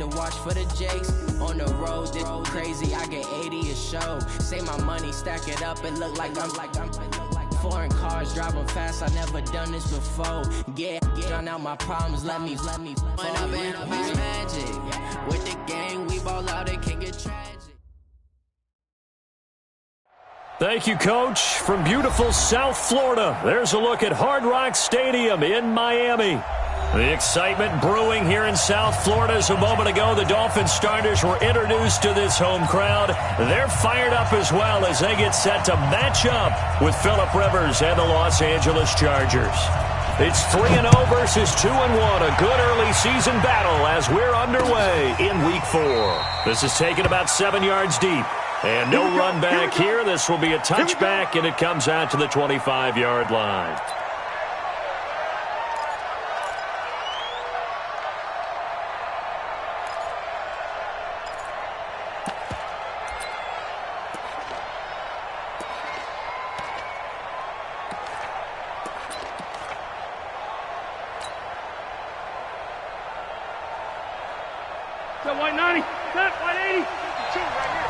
to watch for the jakes. On the road, this crazy, I get 80 a show. Say my money, stack it up, it look like I'm foreign cars, driving fast, I never done this before. Yeah, drown out my problems, let me When I've been up is magic. With the gang, we ball out, it can get tragic. Thank you, Coach. From beautiful South Florida, there's a look at Hard Rock Stadium in Miami. The excitement brewing here in South Florida as a moment ago the Dolphins starters were introduced to this home crowd. They're fired up as well as they get set to match up with Phillip Rivers and the Los Angeles Chargers. It's 3-0 versus 2-1, a good early season battle as we're underway in Week 4. This is taken about 7 yards deep. And no run back here. This will be a touchback, and it comes out to the 25-yard line. Set 190, set 180, two right here.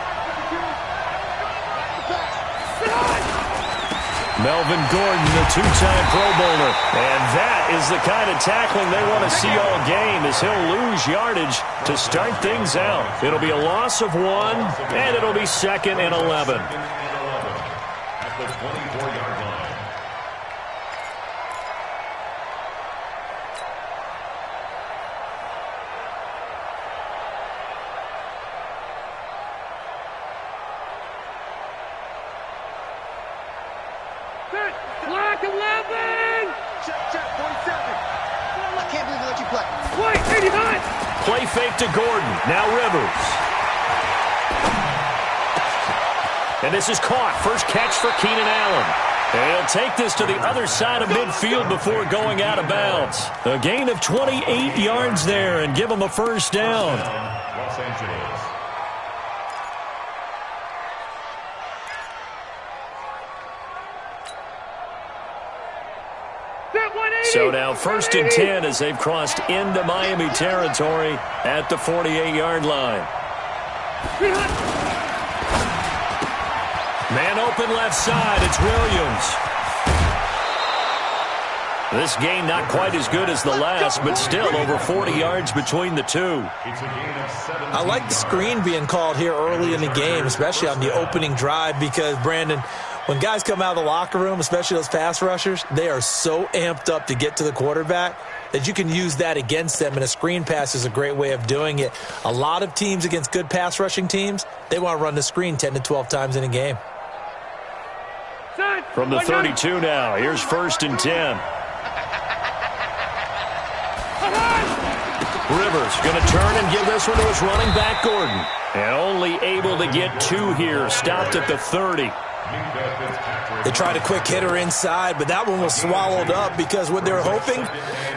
Melvin Gordon, the two-time Pro Bowler. And that is the kind of tackling they want to see all game as he'll lose yardage to start things out. It'll be a loss of 1, and it'll be 2nd and 11. At the 24-yard line. Black 11! Check, 47. I can't believe they let you play. White, 89! Play fake to Gordon. Now Rivers. And this is caught. First catch for Keenan Allen. And he'll take this to the other side of midfield before going out of bounds. A gain of 28 yards there and give him a first down. Los Angeles. So now 1st and 10 as they've crossed into Miami territory at the 48-yard line. Man open left side. It's Williams. This game not quite as good as the last, but still over 40 yards between the two. It's a gain of 7. I like the screen being called here early in the game, especially on the opening drive, because, Brandon, when guys come out of the locker room, especially those pass rushers, they are so amped up to get to the quarterback that you can use that against them, and a screen pass is a great way of doing it. A lot of teams against good pass rushing teams, they want to run the screen 10 to 12 times in a game. From the 32 now, here's 1st and 10. Rivers going to turn and give this one to his running back, Gordon. And only able to get 2 here, stopped at the 30. They tried a quick hitter inside, but that one was swallowed up because what they're hoping,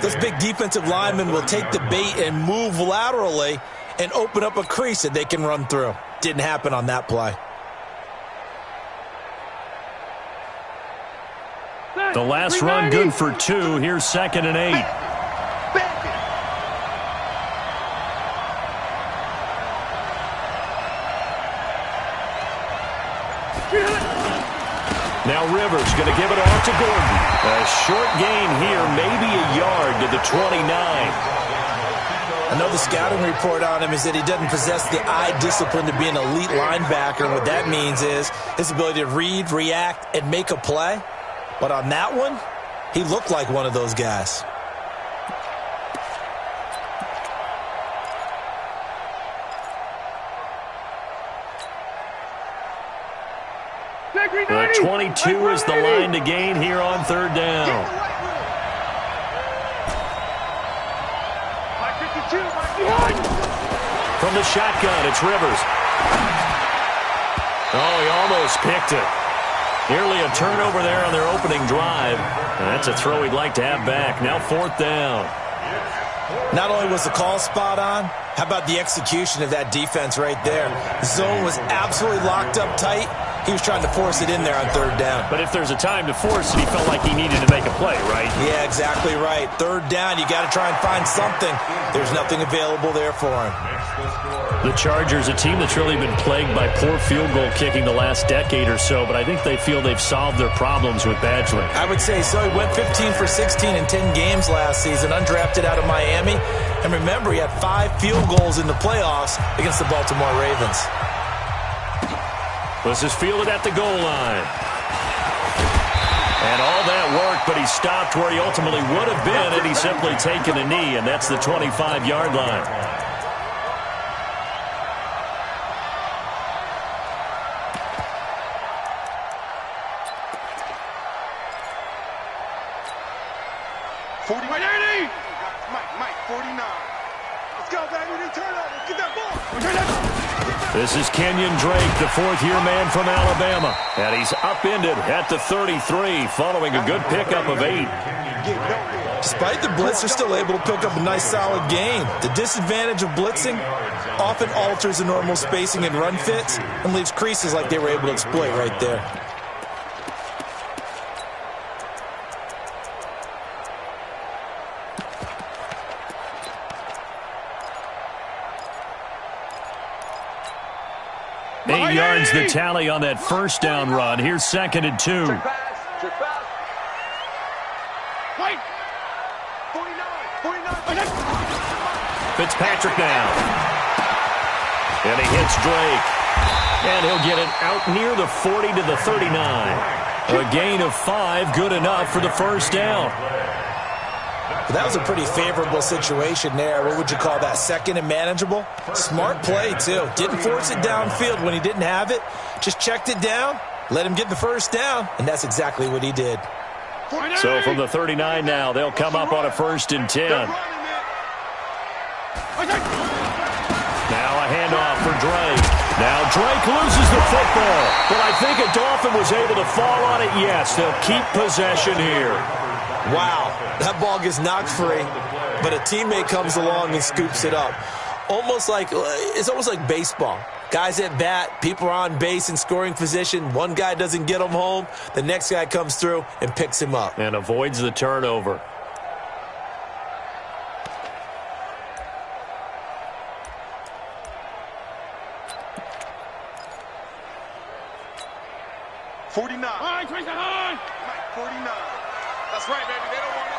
those big defensive linemen will take the bait and move laterally and open up a crease that they can run through. Didn't happen on that play. The last run good for 2. Here's 2nd and 8. Now Rivers going to give it off to Gordon. A short gain here, maybe a yard to the 29. I know the scouting report on him is that he doesn't possess the eye discipline to be an elite linebacker. And what that means is his ability to read, react, and make a play. But on that one, he looked like one of those guys. The 22 is the line to gain here on 3rd down. From the shotgun, it's Rivers. Oh, he almost picked it. Nearly a turnover there on their opening drive. And that's a throw he'd like to have back. Now 4th down. Not only was the call spot on, how about the execution of that defense right there? The zone was absolutely locked up tight. He was trying to force it in there on third down. But if there's a time to force it, he felt like he needed to make a play, right? Yeah, exactly right. Third down, you got to try and find something. There's nothing available there for him. The Chargers, a team that's really been plagued by poor field goal kicking the last decade or so, but I think they feel they've solved their problems with Badgley. I would say so. He went 15 for 16 in 10 games last season, undrafted out of Miami. And remember, he had 5 field goals in the playoffs against the Baltimore Ravens. This is fielded at the goal line. And all that work, but he stopped where he ultimately would have been had he simply taken a knee, and that's the 25-yard line. Mike, 49. Let's go, baby. They turn over. Get that ball. This is Kenyon Drake, the fourth-year man from Alabama. And he's upended at the 33, following a good pickup of 8. Despite the blitz, they're still able to pick up a nice, solid gain. The disadvantage of blitzing often alters the normal spacing and run fits and leaves creases like they were able to exploit right there. Eight yards the tally on that first down run. Here's 2nd and 2. Fitzpatrick now. And he hits Drake. And he'll get it out near the 40 to the 39. A gain of 5, good enough for the first down. That was a pretty favorable situation there. What would you call that? 2nd and manageable? Smart play, too. Didn't force it downfield when he didn't have it. Just checked it down, let him get the first down, and that's exactly what he did. So from the 39 now, they'll come up on a 1st and 10. Now a handoff for Drake. Now Drake loses the football, but I think a Dolphin was able to fall on it. Yes, they'll keep possession here. Wow, that ball gets knocked free, but a teammate comes along and scoops it up. It's almost like baseball. Guys at bat, people are on base in scoring position. One guy doesn't get him home. The next guy comes through and picks him up. And avoids the turnover. High, 49. That's right, baby. They don't want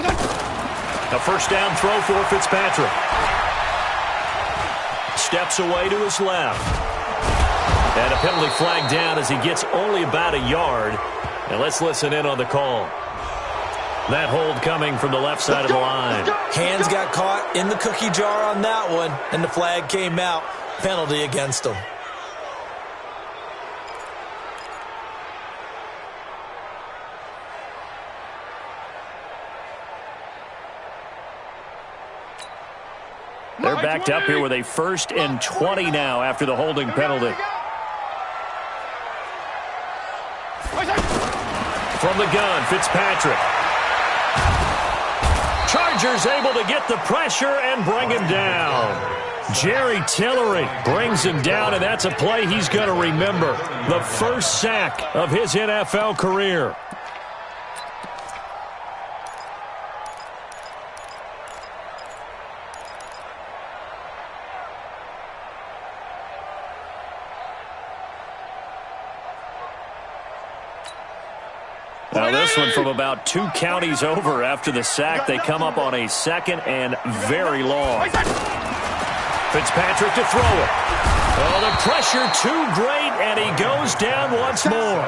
it. A first down throw for Fitzpatrick. Steps away to his left. And a penalty flag down as he gets only about a yard. And let's listen in on the call. That hold coming from the left side of the line. Hands got caught in the cookie jar on that one, and the flag came out. Penalty against him. They're backed up here with a 1st and 20 now after the holding penalty. From the gun, Fitzpatrick. Chargers able to get the pressure and bring him down. Jerry Tillery brings him down, and that's a play he's going to remember. The first sack of his NFL career. Now this one from about 2 counties over after the sack. They come up on a 2nd and very long. Fitzpatrick to throw it. Oh, the pressure too great, and he goes down once more.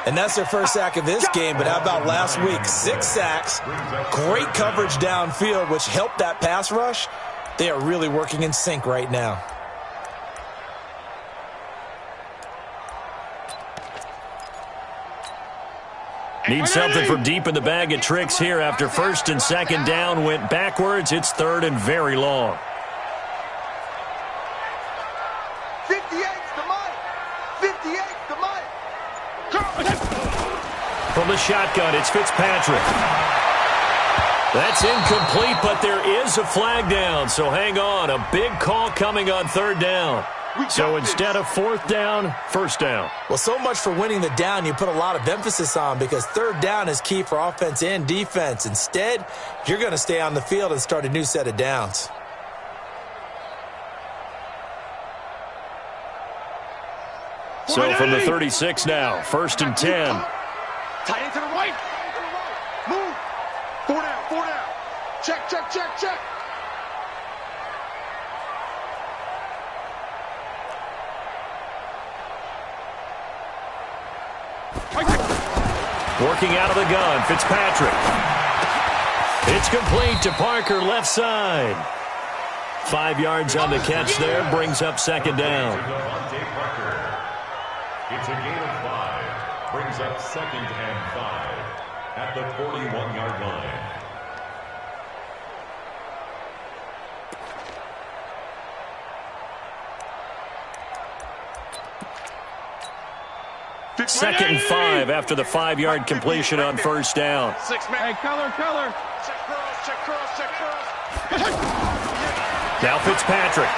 And that's their first sack of this game, but how about last week? 6 sacks, great coverage downfield, which helped that pass rush. They are really working in sync right now. Need something from deep in the bag of tricks here after 1st and 2nd down went backwards. It's 3rd and very long. 58's the money. 58's the money. From the shotgun, it's Fitzpatrick. That's incomplete, but there is a flag down, so hang on. A big call coming on third down. So instead of fourth down, first down. Well, so much for winning the down you put a lot of emphasis on, because third down is key for offense and defense. Instead, you're going to stay on the field and start a new set of downs. So from the 36 now, first and 10. Tight end to the right. Move. 4 down, 4 down. Check, check, check, check. Working out of the gun, Fitzpatrick. It's complete to Parker, left side. 5 yards on the catch there, brings up second down. It's a gain of 5. Brings up second and 5 at the 41-yard line. Second and 5 after the 5-yard completion on first down. Hey, color. Check cross, check cross, check cross. Now Fitzpatrick.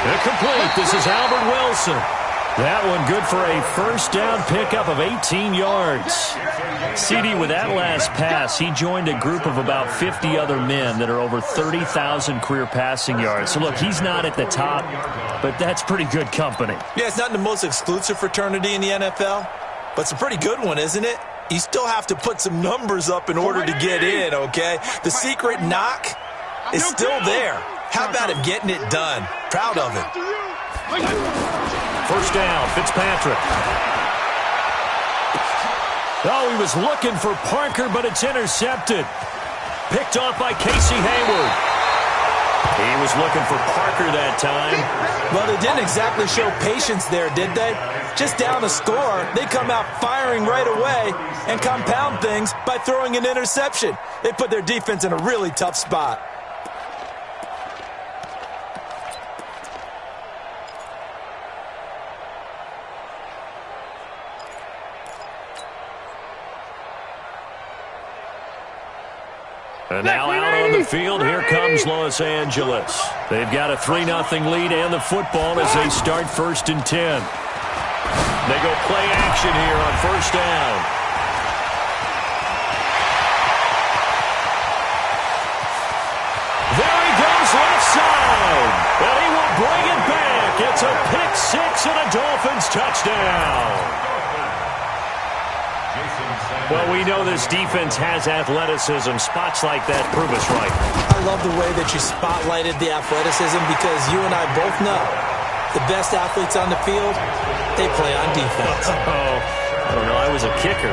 Incomplete. This is Albert Wilson. That one good for a first down pickup of 18 yards. CD, with that last pass, he joined a group of about 50 other men that are over 30,000 career passing yards. So, look, he's not at the top, but that's pretty good company. Yeah, it's not the most exclusive fraternity in the NFL, but it's a pretty good one, isn't it? You still have to put some numbers up in order to get in, okay? The secret knock is still there. How about him getting it done? Proud of him. First down, Fitzpatrick. Oh, he was looking for Parker, but it's intercepted. Picked off by Casey Hayward. He was looking for Parker that time. Well, they didn't exactly show patience there, did they? Just down a score, they come out firing right away and compound things by throwing an interception. They put their defense in a really tough spot. And now out on the field, here comes Los Angeles. They've got a 3-0 lead and the football as they start first and 10. They go play action here on first down. There he goes left side. And he will bring it back. It's a pick six and a Dolphins touchdown. Well, we know this defense has athleticism. Spots like that prove us right. I love the way that you spotlighted the athleticism, because you and I both know the best athletes on the field, they play on defense. Oh, I don't know. I was a kicker.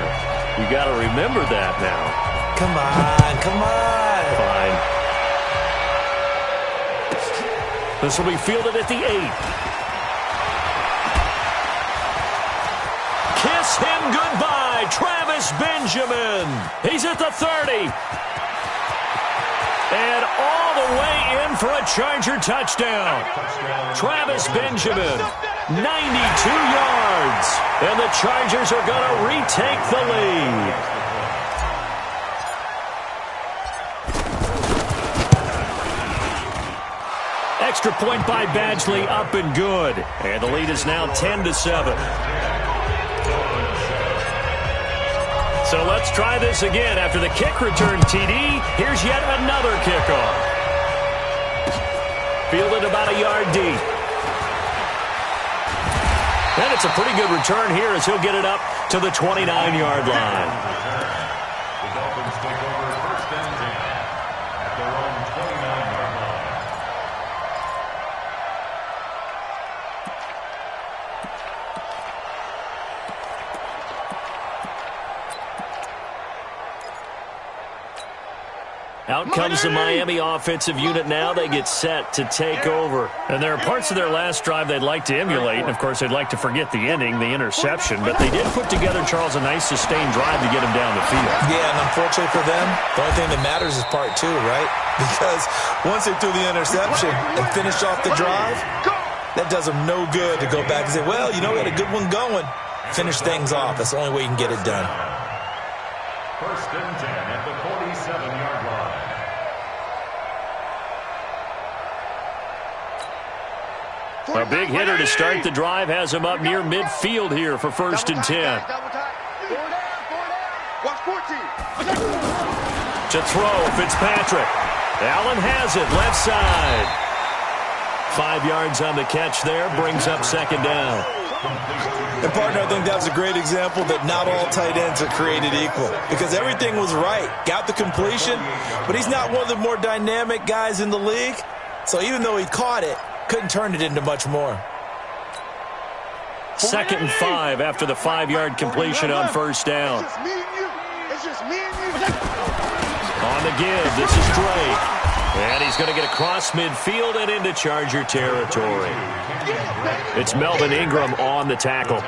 You got to remember that now. Come on, come on. Fine. This will be fielded at the 8. Kiss him goodbye. Travis Benjamin. He's at the 30. And all the way in for a Charger touchdown. Travis Benjamin, 92 yards. And the Chargers are going to retake the lead. Extra point by Badgley, up and good. And the lead is now 10-7. So let's try this again. After the kick return TD, here's yet another kickoff. Fielded about a yard deep. And it's a pretty good return here as he'll get it up to the 29-yard line. The Dolphins take over first and 10 at their own 29-yard line. Out comes the Miami offensive unit now. They get set to take over. And there are parts of their last drive they'd like to emulate. And, of course, they'd like to forget the ending, the interception. But they did put together, Charles, a nice sustained drive to get him down the field. Yeah, and unfortunately for them, the only thing that matters is part 2, right? Because once they threw the interception and finished off the drive, that does them no good to go back and say, well, you know, we had a good one going. Finish things off. That's the only way you can get it done. First and 10 at the 47-yard line. A big hitter to start the drive has him up near midfield here for first and 10. Watch 14. To throw, Fitzpatrick. Allen has it, left side. 5 yards on the catch there, brings up second down. And, partner, I think that was a great example that not all tight ends are created equal because everything was right. Got the completion, but he's not one of the more dynamic guys in the league. So even though he caught it, couldn't turn it into much more. Second and 5 after the 5-yard completion on first down. It's just me and you. It's just me and you. On the give, this is Drake. And he's going to get across midfield and into Charger territory. It's Melvin Ingram on the tackle.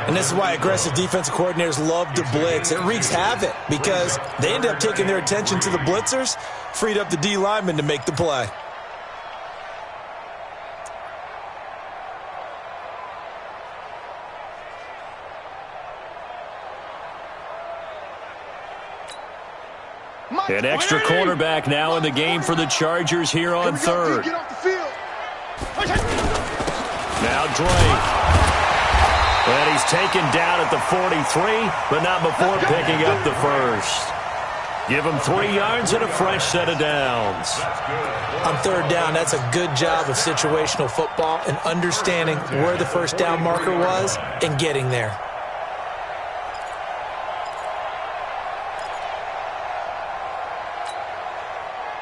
And this is why aggressive defensive coordinators love to blitz. It wreaks havoc because they end up taking their attention to the blitzers, freed up the D lineman to make the play. An extra cornerback now in the game for the Chargers here on third. Get off the field. Now Drake. And he's taken down at the 43, but not before picking up the first. Give him 3 yards and a fresh set of downs. On third down, that's a good job of situational football and understanding where the first down marker was and getting there.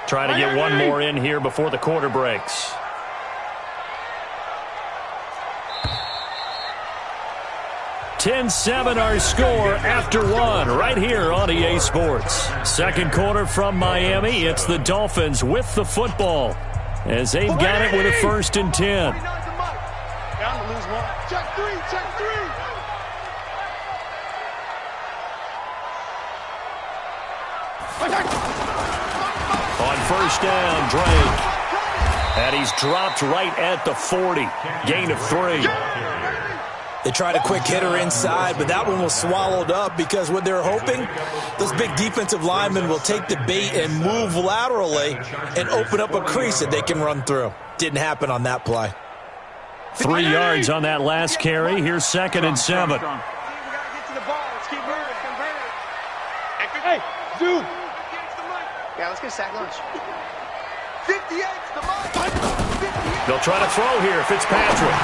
Try to get one more in here before the quarter breaks. (10-7) our score after one right here on EA Sports. Second quarter from Miami. It's the Dolphins with the football as they've got it with a first and 10. Down to lose one. Check three. On first down, Drake. And he's dropped right at the 40. Gain of 3. They tried a quick hitter inside, but that one was swallowed up because what they're hoping, those big defensive linemen will take the bait and move laterally and open up a crease that they can run through. Didn't happen on that play. 3 yards on that last carry. Here's second and 7. We gotta get to the ball. Let's keep moving. Hey, dude. Yeah, let's get a sack lunch. 58's the mark. They'll try to throw here. Fitzpatrick.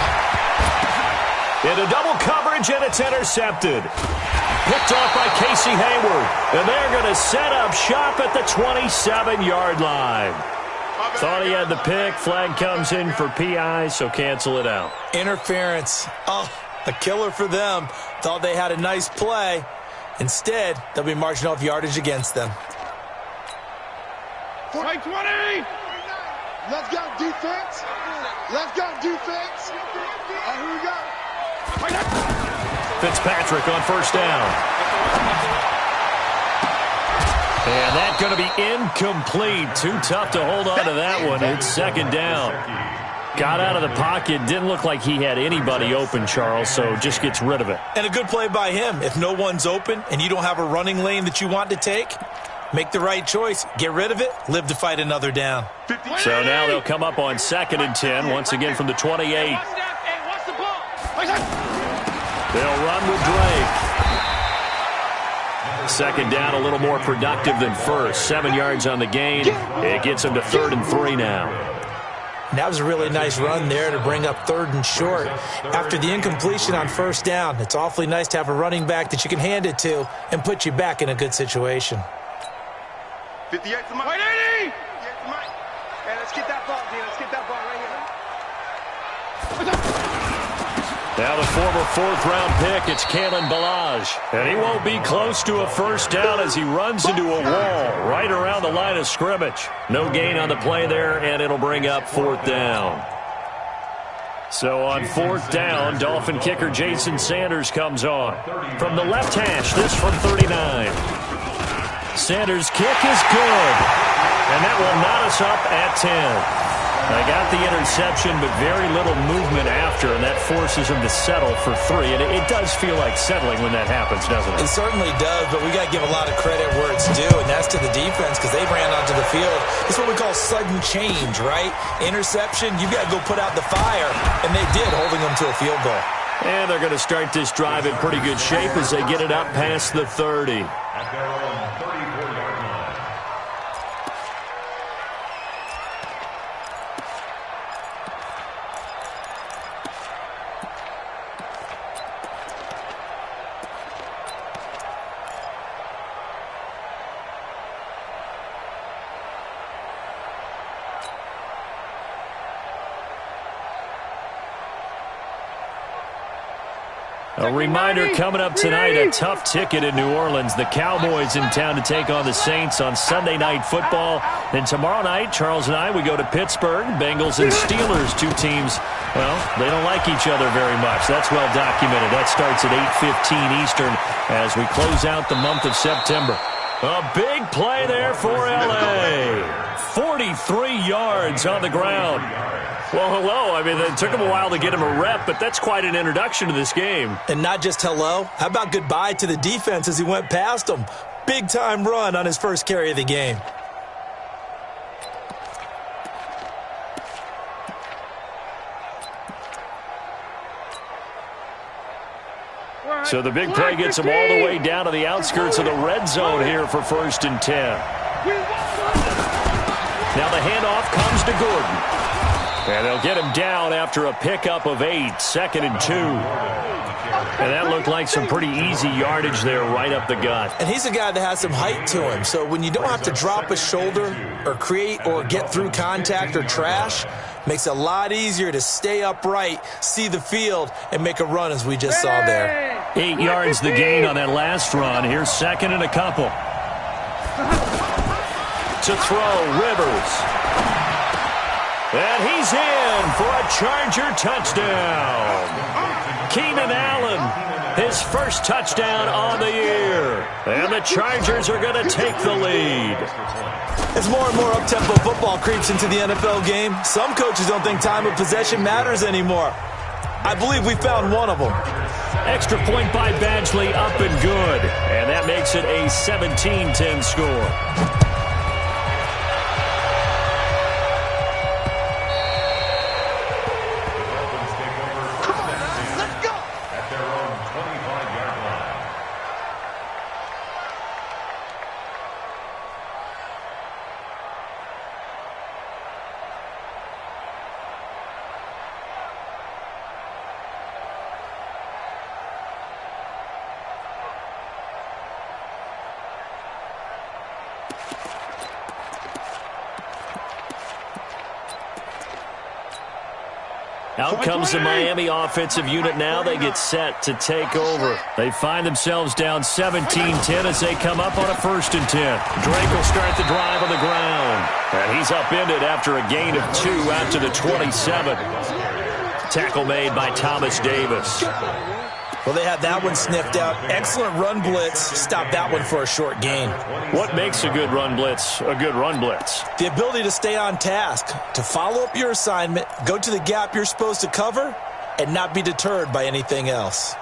Into double coverage, and it's intercepted. Picked off by Casey Hayward. And they're going to set up shop at the 27-yard line. Thought he had the pick. Flag comes in for PI, so cancel it out. Interference. Oh, a killer for them. Thought they had a nice play. Instead, they'll be marching off yardage against them. 20. Let's go, defense. Let's go, defense. Here we go. Fitzpatrick on first down. And that's going to be incomplete. Too tough to hold on to that one. It's second down. Got out of the pocket. Didn't look like he had anybody open, Charles, so just gets rid of it. And a good play by him. If no one's open and you don't have a running lane that you want to take, make the right choice. Get rid of it. Live to fight another down. So now they'll come up on second and 10, once again from the 28. They'll run with Drake. Second down, a little more productive than first. 7 yards on the gain. It gets them to 3rd and 3 now. And that was a really nice run there to bring up 3rd and short. After the incompletion on first down, it's awfully nice to have a running back that you can hand it to and put you back in a good situation. 58 to Mike. 180! Hey, let's get that ball, D. Let's get that ball right here. Now the former 4th-round pick, it's Kalen Ballage. And he won't be close to a first down as he runs into a wall right around the line of scrimmage. No gain on the play there, and it'll bring up 4th down. So on 4th down, Dolphin kicker Jason Sanders comes on. From the left hash, this from 39. Sanders' kick is good. And that will knot us up at 10. They got the interception, but very little movement after, and that forces them to settle for 3. And it does feel like settling when that happens, doesn't it? It certainly does, but we got to give a lot of credit where it's due, and that's to the defense because they ran onto the field. It's what we call sudden change, right? Interception, you got to go put out the fire, and they did, holding them to a field goal. And they're going to start this drive in pretty good shape as they get it up past the 30. At their own 34-yard line. A reminder coming up tonight, a tough ticket in New Orleans. The Cowboys in town to take on the Saints on Sunday Night Football. Then tomorrow night, Charles and I, we go to Pittsburgh. Bengals and Steelers, two teams, well, they don't like each other very much. That's well documented. That starts at 8:15 Eastern as we close out the month of September. A big play there for L.A. 43 yards on the ground. Well, hello. I mean, it took him a while to get him a rep, but that's quite an introduction to this game. And not just hello. How about goodbye to the defense as he went past him? Big-time run on his first carry of the game. So the big play gets him all the way down to the outskirts of the red zone here for 1st and 10. Now the handoff comes to Gordon. And they'll get him down after a pickup of 8, 2nd and 2. And that looked like some pretty easy yardage there right up the gut. And he's a guy that has some height to him, so when you don't have to drop a shoulder or create or get through contact or trash, makes it a lot easier to stay upright, see the field, and make a run as we just saw there. 8 yards the gain on that last run. Here's 2nd and a couple. To throw, Rivers. And he's in for a Charger touchdown. Keenan Allen, his first touchdown on the year. And the Chargers are going to take the lead. As more and more up-tempo football creeps into the NFL game, some coaches don't think time of possession matters anymore. I believe we found one of them. Extra point by Badgley, up and good. And that makes it a 17-10 score. Out comes the Miami offensive unit now. They get set to take over. They find themselves down 17-10 as they come up on a 1st and 10. Drake will start the drive on the ground. And he's upended after a gain of 2 out to the 27. Tackle made by Thomas Davis. Well, they had that one sniffed out. Excellent run blitz. Stop that one for a short gain. What makes a good run blitz a good run blitz? The ability to stay on task, to follow up your assignment, go to the gap you're supposed to cover, and not be deterred by anything else.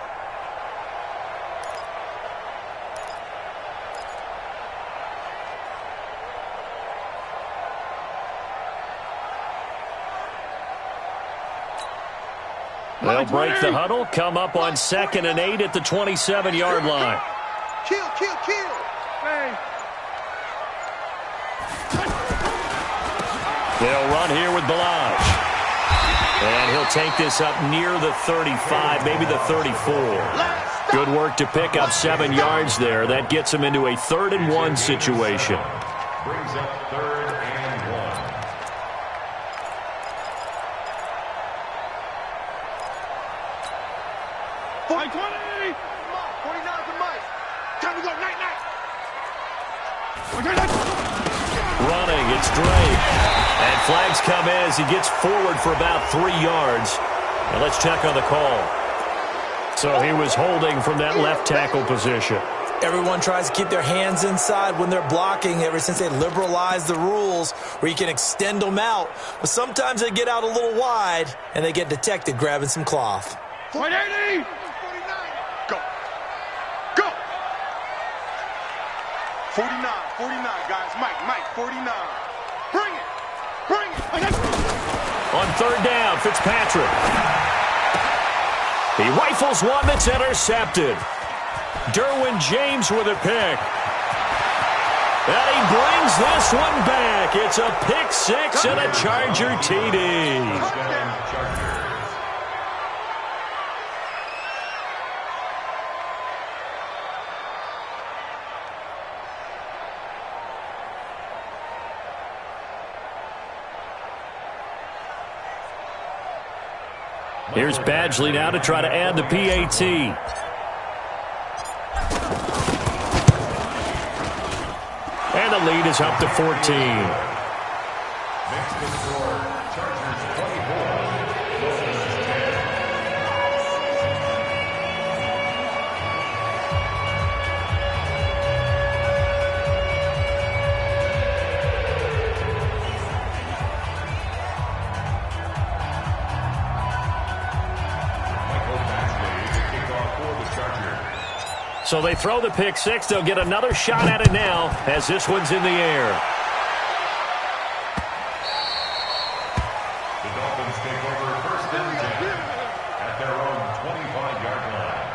They'll break the huddle, come up on 2nd and 8 at the 27-yard line. Kill. Hey. They'll run here with Balaj. And he'll take this up near the 35, maybe the 34. Good work to pick up 7 yards there. That gets him into a 3rd and 1 situation. Brings up 3rd and 1. Running, it's Drake. And flags come in as he gets forward for about 3 yards. And let's check on the call. So he was holding from that left tackle position. Everyone tries to keep their hands inside when they're blocking ever since they liberalized the rules where you can extend them out. But sometimes they get out a little wide and they get detected grabbing some cloth. 180! 49. Go. Go. 49, guys. Mike, 49. Bring it. On third down, Fitzpatrick. He rifles one that's intercepted. Derwin James with a pick. And he brings this one back. It's a pick six and a Charger TD. Here's Badgley now to try to add the PAT. And the lead is up to 14. Next to score, Chargers 24, Dolphins 10. Michael Badgley to kick off for the Chargers. So they throw the pick six. They'll get another shot at it now as this one's in the air. The Dolphins take over first and 10 at their own 25-yard line.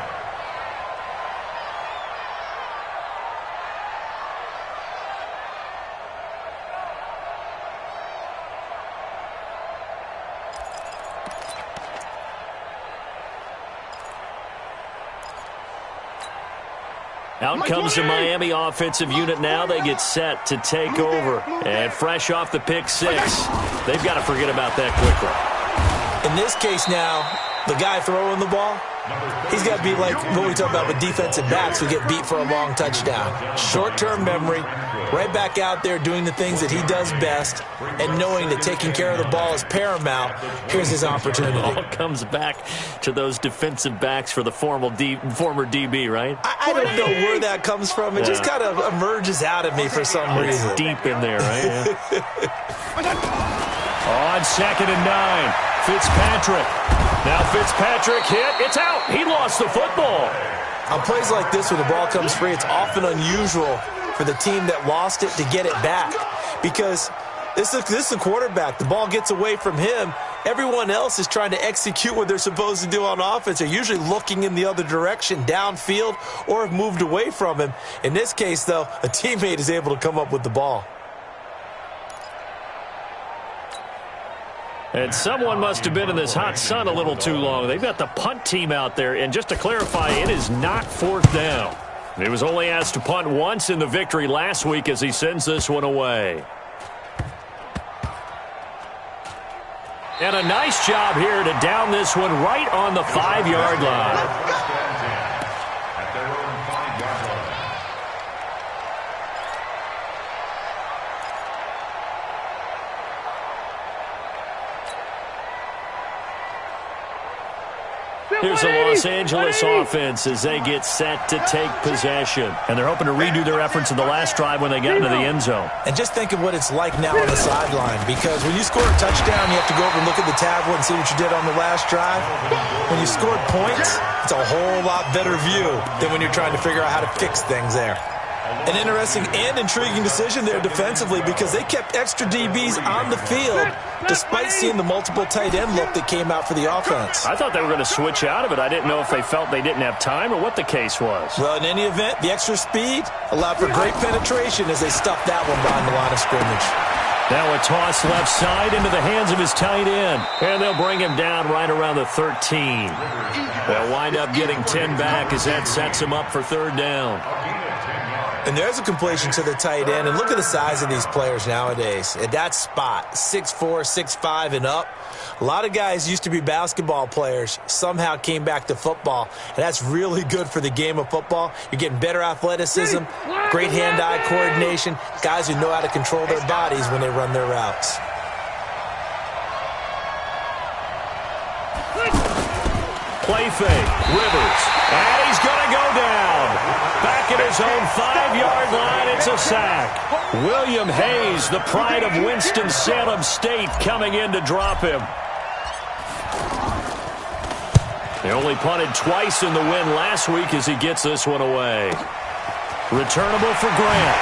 Out comes the Miami offensive unit now. They get set to take over. And fresh off the pick six, they've got to forget about that quickly. In this case now, the guy throwing the ball, he's got to be like what we talk about with defensive backs who get beat for a long touchdown. Short-term memory, right back out there doing the things that he does best, and knowing that taking care of the ball is paramount. Here's his opportunity. It all comes back to those defensive backs for the former DB, right? I don't know where that comes from. It just kind of emerges out of me for some reason. It's deep in there, right? Yeah. On 2nd and 9, Fitzpatrick. Now Fitzpatrick hit. It's out. He lost the football. On plays like this, when the ball comes free, it's often unusual for the team that lost it to get it back, because this is a quarterback. The ball gets away from him. Everyone else is trying to execute what they're supposed to do on offense. They're usually looking in the other direction, downfield, or have moved away from him. In this case, though, a teammate is able to come up with the ball. And someone must have been in this hot sun a little too long. They've got the punt team out there. And just to clarify, it is not 4th down. He was only asked to punt once in the victory last week as he sends this one away. And a nice job here to down this one right on the 5-yard line. At their own 5-yard line. Here's the Los Angeles offense as they get set to take possession. And they're hoping to redo their efforts in the last drive when they got into the end zone. And just think of what it's like now on the sideline, because when you score a touchdown, you have to go over and look at the tablet and see what you did on the last drive. When you scored points, it's a whole lot better view than when you're trying to figure out how to fix things there. An interesting and intriguing decision there defensively, because they kept extra DBs on the field despite seeing the multiple tight end look that came out for the offense. I thought they were going to switch out of it. I didn't know if they felt they didn't have time or what the case was. Well, in any event, the extra speed allowed for great penetration as they stuffed that one behind the line of scrimmage. Now a toss left side into the hands of his tight end. And they'll bring him down right around the 13. They'll wind up getting 10 back as that sets him up for 3rd down. And there's a completion to the tight end. And look at the size of these players nowadays. At that spot, 6'4", 6'5", and up. A lot of guys used to be basketball players, somehow came back to football. And that's really good for the game of football. You're getting better athleticism, great hand-eye coordination, guys who know how to control their bodies when they run their routes. Play fake, Rivers, and he's going to go down. Back back at his own 5-yard line. It's a sack. William Hayes, the pride of Winston-Salem State, coming in to drop him. They only punted twice in the win last week as he gets this one away. Returnable for Grant.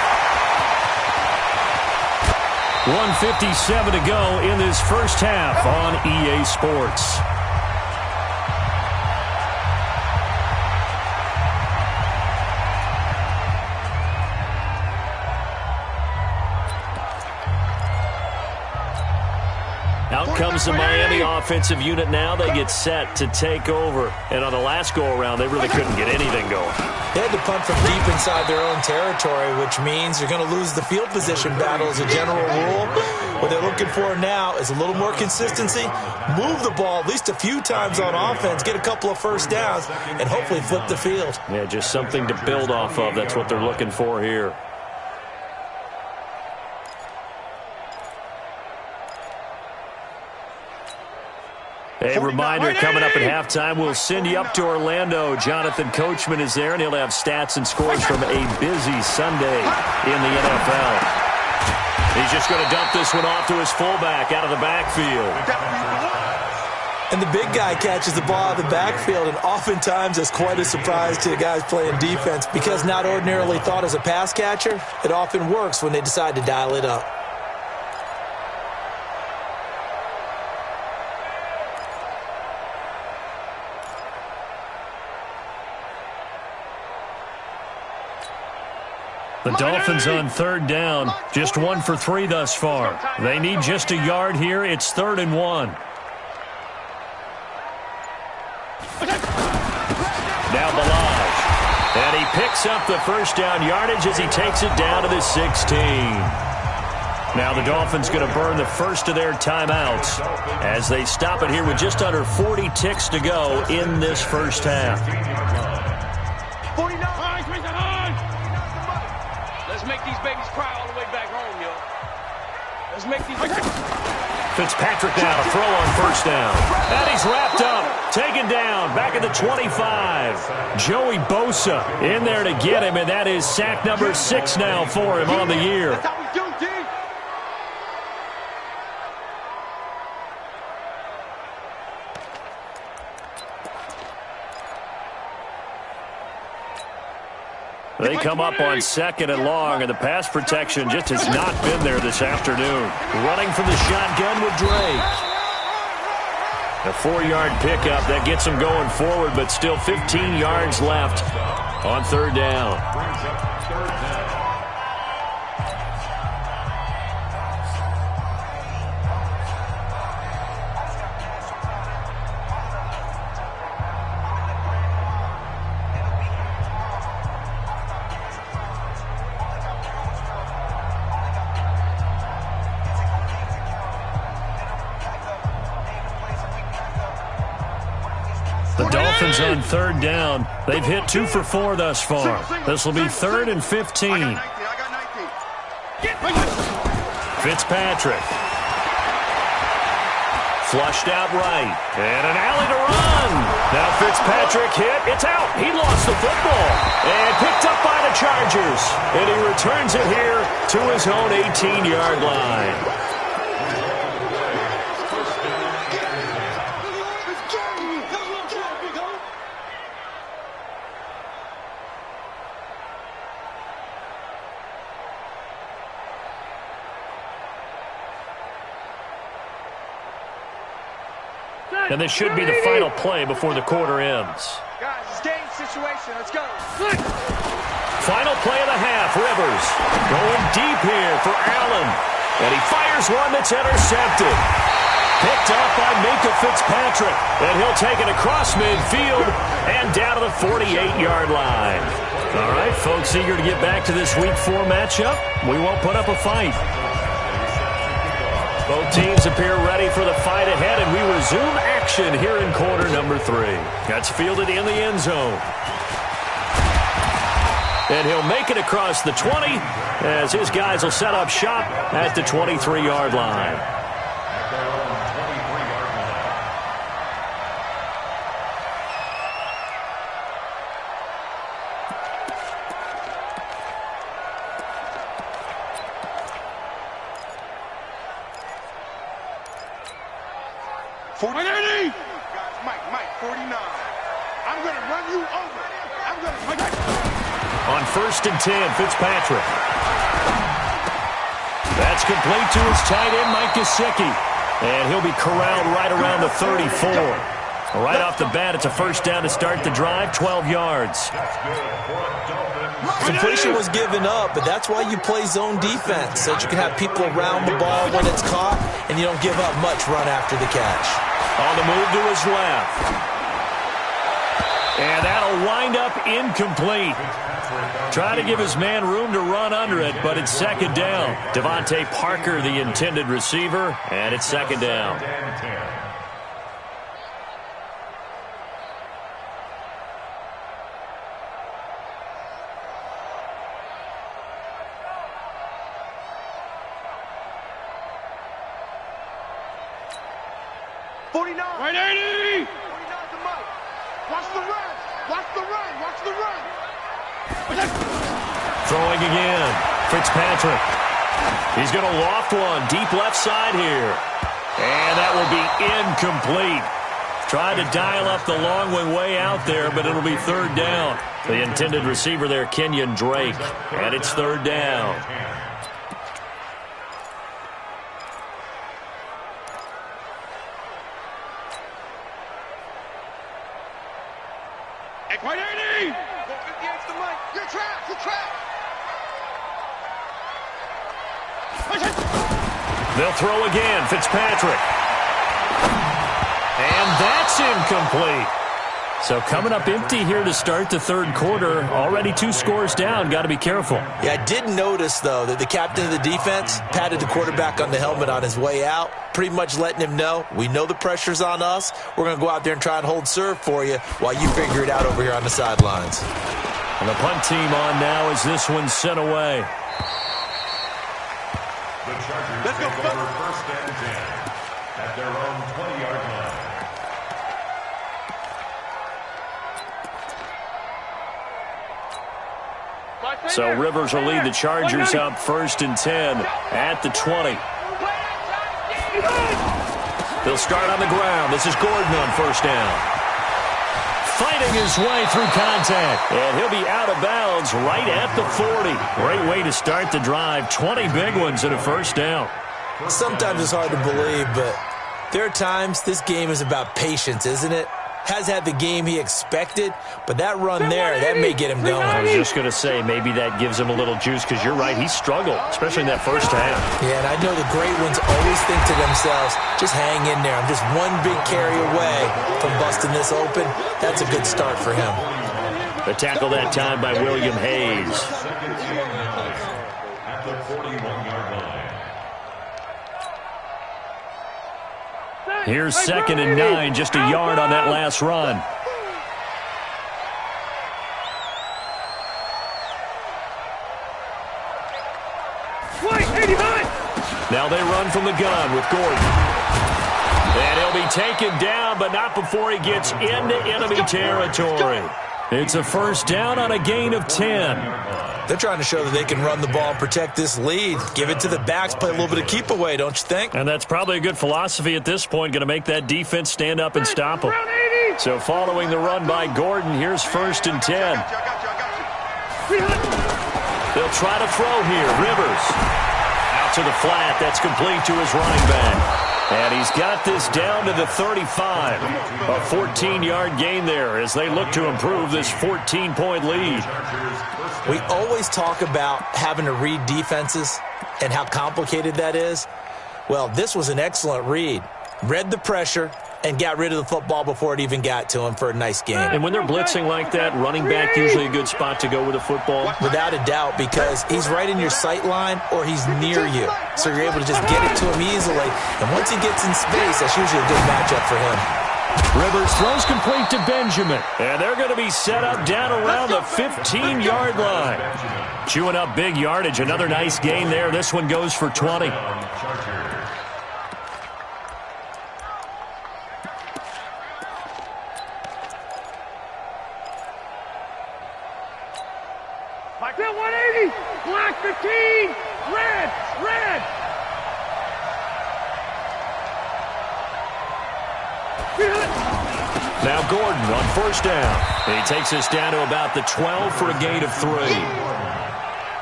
1:57 to go in this first half on EA Sports. Out comes the Miami offensive unit now. They get set to take over. And on the last go-around, they really couldn't get anything going. They had to punt from deep inside their own territory, which means you're going to lose the field position battle as a general rule. What they're looking for now is a little more consistency, move the ball at least a few times on offense, get a couple of first downs, and hopefully flip the field. Yeah, just something to build off of. That's what they're looking for here. A reminder, coming up at halftime, we'll send you up to Orlando. Jonathan Coachman is there, and he'll have stats and scores from a busy Sunday in the NFL. He's just going to dump this one off to his fullback out of the backfield. And the big guy catches the ball out of the backfield, and oftentimes it's quite a surprise to the guys playing defense because not ordinarily thought as a pass catcher, it often works when they decide to dial it up. The Dolphins on third down, just 1 for 3 thus far. They need just a yard here. It's 3rd and 1. Now Balaj. And he picks up the first down yardage as he takes it down to the 16. Now the Dolphins going to burn the first of their timeouts as they stop it here with just under 40 ticks to go in this first half. 49. Let's make these babies cry all the way back home, yo. Let's make these... Fitzpatrick now to throw on first down. And he's wrapped up, taken down, back at the 25. Joey Bosa in there to get him, and that is sack number 6 now for him on the year. That's how we do, D. They come up on 2nd and long, and the pass protection just has not been there this afternoon. Running from the shotgun with Drake. A 4-yard pickup that gets him going forward, but still 15 yards left on 3rd down. The Dolphins on 3rd down. They've hit 2 for 4 thus far. This will be 3rd and 15. I got 19. Fitzpatrick. Flushed out right. And an alley to run. Now Fitzpatrick hit. It's out. He lost the football. And picked up by the Chargers. And he returns it here to his own 18-yard line. And this should be the final play before the quarter ends. Guys, it's game situation. Let's go. Final play of the half, Rivers. Going deep here for Allen. And he fires one that's intercepted. Picked up by Minkah Fitzpatrick. And he'll take it across midfield and down to the 48-yard line. All right, folks, eager to get back to this Week 4 matchup. We won't put up a fight. Both teams appear ready for the fight ahead, and we resume action here in quarter number 3. That's fielded in the end zone. And he'll make it across the 20 as his guys will set up shop at the 23-yard line. 180! Mike, 49. I'm going to run you over. On 1st and 10, Fitzpatrick. That's complete to his tight end, Mike Gesicki. And he'll be corralled right around the 34. Right off the bat, it's a first down to start the drive, 12 yards. Completion was given up, but that's why you play zone defense, so that you can have people around the ball when it's caught, and you don't give up much run after the catch. On the move to his left. And that'll wind up incomplete. Try to give his man room to run under it, but it's second down. Devontae Parker, the intended receiver, and it's second down. Right 80! 49 to Mike. Watch the run. Watch the run. Watch the run. Throwing again. Fitzpatrick. He's going to loft one. Deep left side here. And that will be incomplete. Tried to dial up the long one way out there, but it'll be third down. The intended receiver there, Kenyon Drake. And it's third down. Right 80! 58's the Mike. You're trapped. You're trapped. They'll throw again. Fitzpatrick. And that's incomplete. So coming up empty here to start the third quarter. Already 2 scores down. Got to be careful. Yeah, I did notice, though, that the captain of the defense patted the quarterback on the helmet on his way out, pretty much letting him know, we know the pressure's on us. We're going to go out there and try and hold serve for you while you figure it out over here on the sidelines. And the punt team on now as this one's sent away. The Chargers take over 1st and 10 at their own 20-yard line. So Rivers will lead the Chargers up 1st and 10 at the 20. They'll start on the ground. This is Gordon on 1st down. Fighting his way through contact. And he'll be out of bounds right at the 40. Great way to start the drive. 20 big ones in a 1st down. Sometimes it's hard to believe, but there are times this game is about patience, isn't it? Has had the game he expected, but that run there, that may get him going. I was just going to say, maybe that gives him a little juice, because you're right, he struggled, especially in that first half. Yeah, and I know the great ones always think to themselves, just hang in there. I'm just one big carry away from busting this open. That's a good start for him. The tackle that time by William Hayes. At the 41-yard line. Here's 2nd and 9, just a yard on that last run. Now they run from the gun with Gordon. And he'll be taken down, but not before he gets into enemy territory. It's a 1st down on a gain of 10. They're trying to show that they can run the ball and protect this lead. Give it to the backs, play a little bit of keep away, don't you think? And that's probably a good philosophy at this point, going to make that defense stand up and stop them. So following the run by Gordon, here's 1st and 10. They'll try to throw here. Rivers out to the flat. That's complete to his running back. And he's got this down to the 35. A 14-yard gain there as they look to improve this 14-point lead. We always talk about having to read defenses and how complicated that is. Well, this was an excellent read. Read the pressure and got rid of the football before it even got to him for a nice game. And when they're blitzing like that, running back usually a good spot to go with the football. Without a doubt, because he's right in your sight line or he's near you. So you're able to just get it to him easily. And once he gets in space, that's usually a good matchup for him. Rivers throws complete to Benjamin. And they're going to be set up down around the 15-yard line. Chewing up big yardage. Another nice gain there. This one goes for 20. Bill 180, black 15, red. Now Gordon on first down. He takes us down to about the 12 for a gain of 3.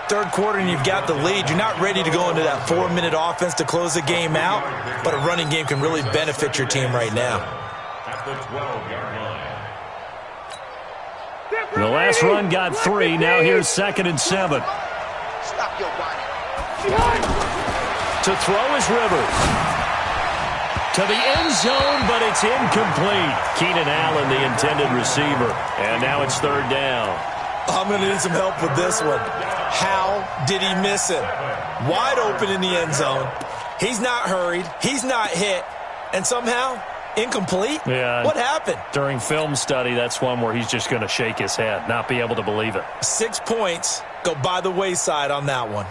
Third quarter and you've got the lead. You're not ready to go into that 4-minute offense to close the game out, but a running game can really benefit your team right now. At the 12-yard line. The last run got 3. Now here's 2nd and 7. Stop your body. To throw is Rivers. To the end zone, but it's incomplete. Keenan Allen, the intended receiver. And now it's 3rd down. I'm going to need some help with this one. How did he miss it? Wide open in the end zone. He's not hurried. He's not hit. And somehow, incomplete? Yeah. What happened? During film study, that's one where he's just going to shake his head, not be able to believe it. 6 points go by the wayside on that one.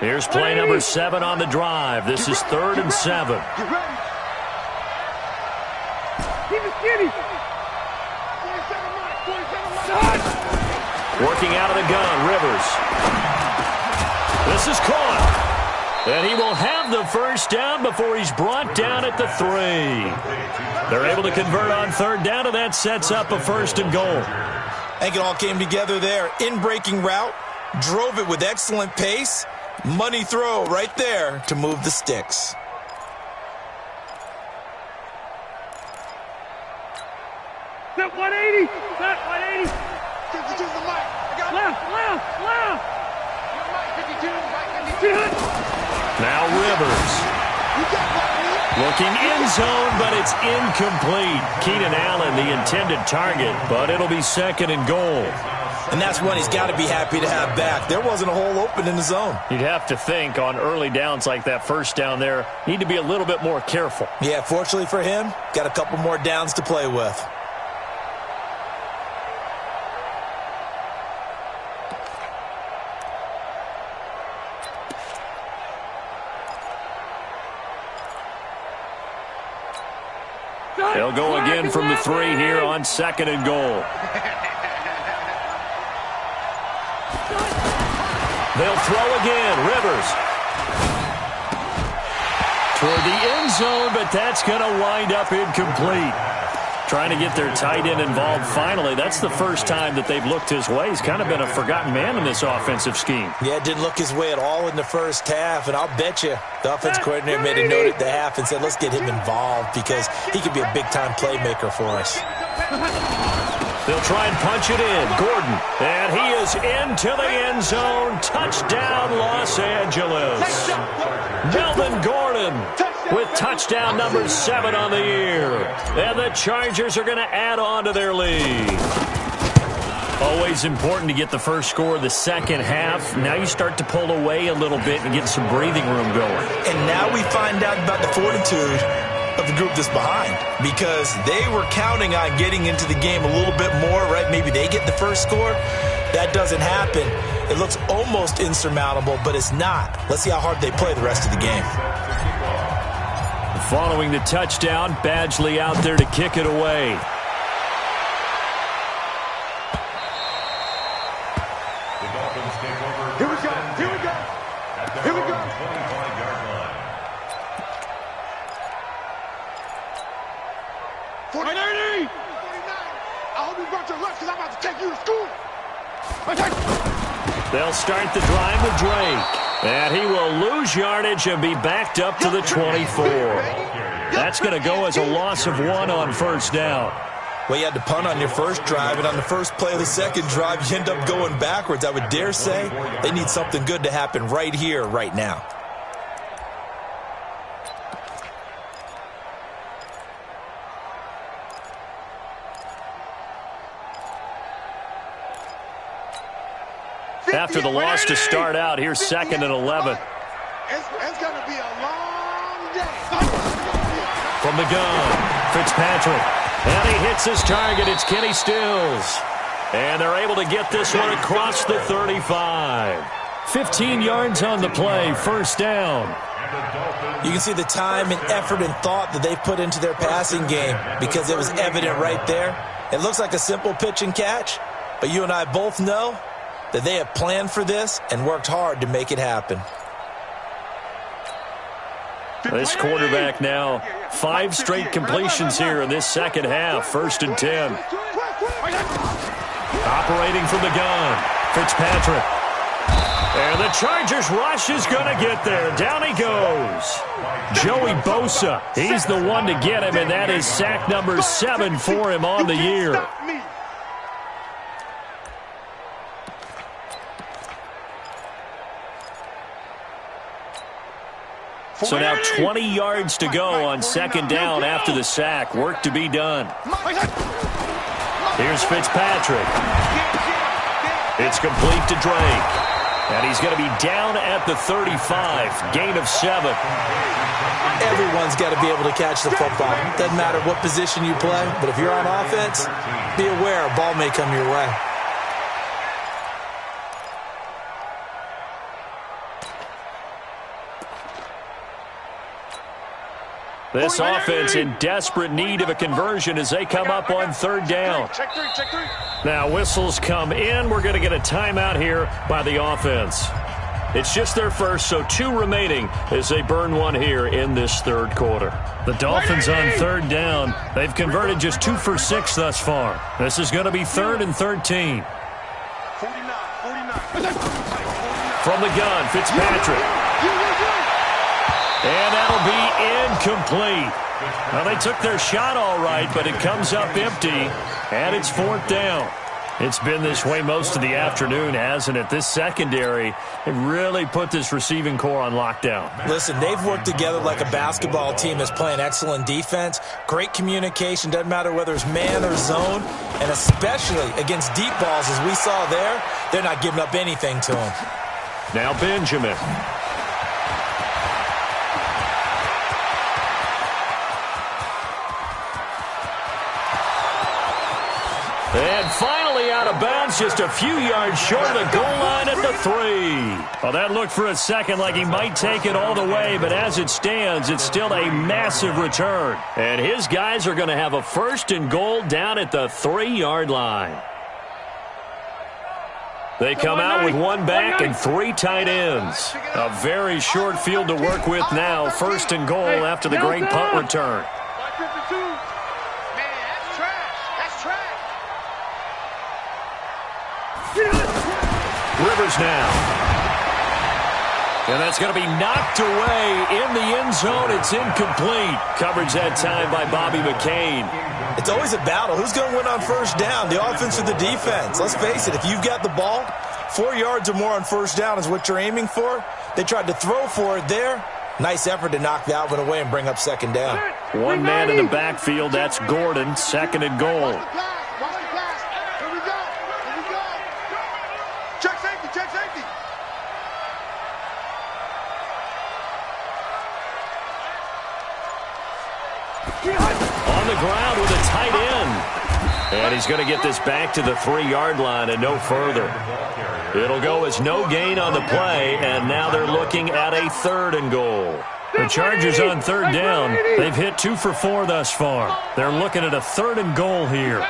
Here's play number 7 on the drive. This is 3rd and 7. Get ready. Keep it skinny. 27 miles. Working out of the gun, Rivers. This is caught. And he will have the first down before he's brought down at the 3. They're able to convert on 3rd down, and that sets up a 1st and goal. I think it all came together there. In-breaking route, drove it with excellent pace. Money throw right there to move the sticks. Set 180. Set 180. 52 the mic. I got Left. mic 52. Now Rivers. Looking end zone, but it's incomplete. Keenan Allen, the intended target, but it'll be 2nd and goal. And that's one he's got to be happy to have back. There wasn't a hole open in the zone. You'd have to think on early downs like that first down there, need to be a little bit more careful. Yeah, fortunately for him, got a couple more downs to play with. They'll go again from the 3 here on 2nd and goal. They'll throw again. Rivers. Toward the end zone, but that's going to wind up incomplete. Trying to get their tight end involved finally. That's the first time that they've looked his way. He's kind of been a forgotten man in this offensive scheme. Yeah, it didn't look his way at all in the first half, and I'll bet you the offense coordinator made a note at the half and said, let's get him involved because he could be a big-time playmaker for us. They'll try and punch it in. Gordon, and he is into the end zone. Touchdown, Los Angeles. Melvin Gordon with touchdown number 7 on the year. And the Chargers are going to add on to their lead. Always important to get the first score of the second half. Now you start to pull away a little bit and get some breathing room going. And now we find out about the fortitude of the group that's behind, because they were counting on getting into the game a little bit more, right? Maybe they get the first score. That doesn't happen. It looks almost insurmountable, but it's not. Let's see how hard they play the rest of the game. Following the touchdown, Badgley out there to kick it away. The Dolphins take over. Here we go. Here we go. Here we go. 25-yard line. 49. I hope you brought your lunch because I'm about to take you to school. They'll start the drive with Drake. And he will lose yardage and be backed up to the 24. That's going to go as a loss of 1 on first down. Well, you had to punt on your first drive, and on the first play of the second drive, you end up going backwards. I would dare say they need something good to happen right here, right now. After the loss to start out, here's 2nd and 11. It's going to be a long day. From the gun, Fitzpatrick. And he hits his target. It's Kenny Stills. And they're able to get this one across the 35. 15 yards on the play, first down. You can see the time and effort and thought that they've put into their passing game because it was evident right there. It looks like a simple pitch and catch, but you and I both know that they have planned for this and worked hard to make it happen. This quarterback now 5 straight completions here in this second half. 1st and 10. Operating from the gun, Fitzpatrick. And the Chargers rush is going to get there. Down he goes. Joey Bosa, he's the one to get him, and that is sack number 7 for him on the year. So now 20 yards to go on 2nd down after the sack. Work to be done. Here's Fitzpatrick. It's complete to Drake. And he's going to be down at the 35. Gain of 7. Everyone's got to be able to catch the football. Doesn't matter what position you play, but if you're on offense, be aware a ball may come your way. This offense in desperate need of a conversion as they come up on 3rd down. Now whistles come in. We're going to get a timeout here by the offense. It's just their first, so 2 remaining as they burn one here in this 3rd quarter. The Dolphins on 3rd down. They've converted just 2 for 6 thus far. This is going to be 3rd and 13. From the gun, Fitzpatrick. And that'll be incomplete. Well, they took their shot all right, but it comes up empty, and it's 4th down. It's been this way most of the afternoon, hasn't it? This secondary, it really put this receiving core on lockdown. Listen, they've worked together like a basketball team that's playing excellent defense. Great communication, doesn't matter whether it's man or zone, and especially against deep balls, as we saw there, they're not giving up anything to them. Now Benjamin. And finally out of bounds, just a few yards short of the goal line at the 3. Well, that looked for a second like he might take it all the way, but as it stands, it's still a massive return. And his guys are going to have a 1st and goal down at the 3-yard line. They come out with 1 back and 3 tight ends. A very short field to work with now. 1st and goal after the great punt return. Rivers now. And that's going to be knocked away in the end zone. It's incomplete. Coverage that time by Bobby McCain. It's always a battle. Who's going to win on 1st down, the offense or the defense? Let's face it, if you've got the ball, 4 yards or more on 1st down is what you're aiming for. They tried to throw for it there. Nice effort to knock that one away and bring up 2nd down. 1 man in the backfield. That's Gordon. 2nd and goal. On the ground with a tight end. And he's going to get this back to the 3-yard line and no further. It'll go as no gain on the play, and now they're looking at a 3rd and goal. The Chargers on 3rd down. They've hit 2 for 4 thus far. They're looking at a 3rd and goal here.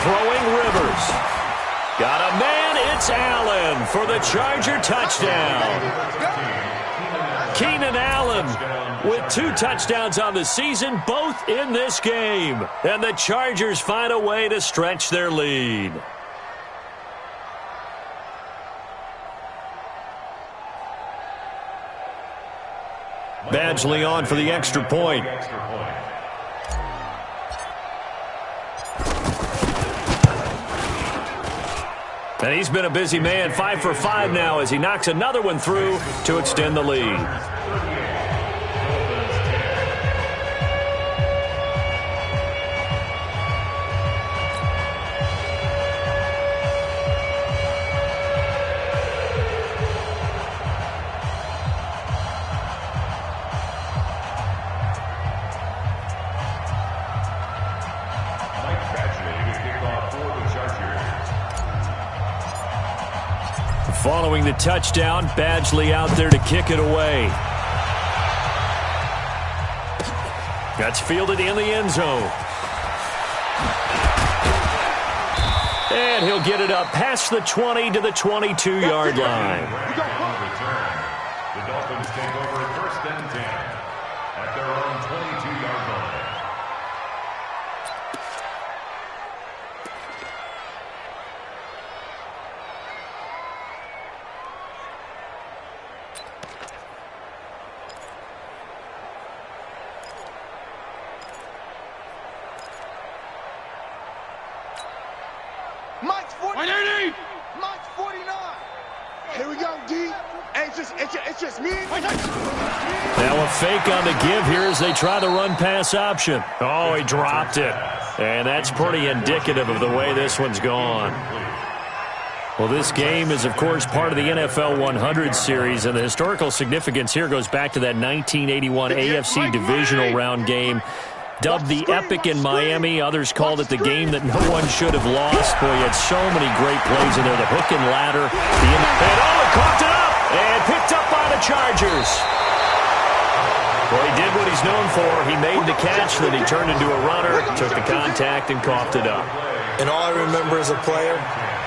Throwing Rivers. Got a man. It's Allen for the Charger touchdown. Keenan Allen with 2 touchdowns on the season, both in this game. And the Chargers find a way to stretch their lead. Badgley on for the extra point. And he's been a busy man, 5 for 5 now as he knocks another one through to extend the lead. Following the touchdown, Badgley out there to kick it away. That's fielded in the end zone. And he'll get it up past the 20 to the 22-yard line. The Dolphins take over 1st Mike's 49. Mike's 49. Here we go, D. Hey, it's just me. Now a fake on the give here as they try the run pass option. Oh, he dropped it. And that's pretty indicative of the way this one's gone. Well, this game is, of course, part of the NFL 100 series, and the historical significance here goes back to that 1981 AFC divisional round game, dubbed the Epic in Miami. Others called it the game that no one should have lost. Boy, you had so many great plays in there. The hook and ladder. He coughed it up and picked up by the Chargers. Well, he did what he's known for. He made the catch, then he turned into a runner, took the contact, and coughed it up. And all I remember as a player,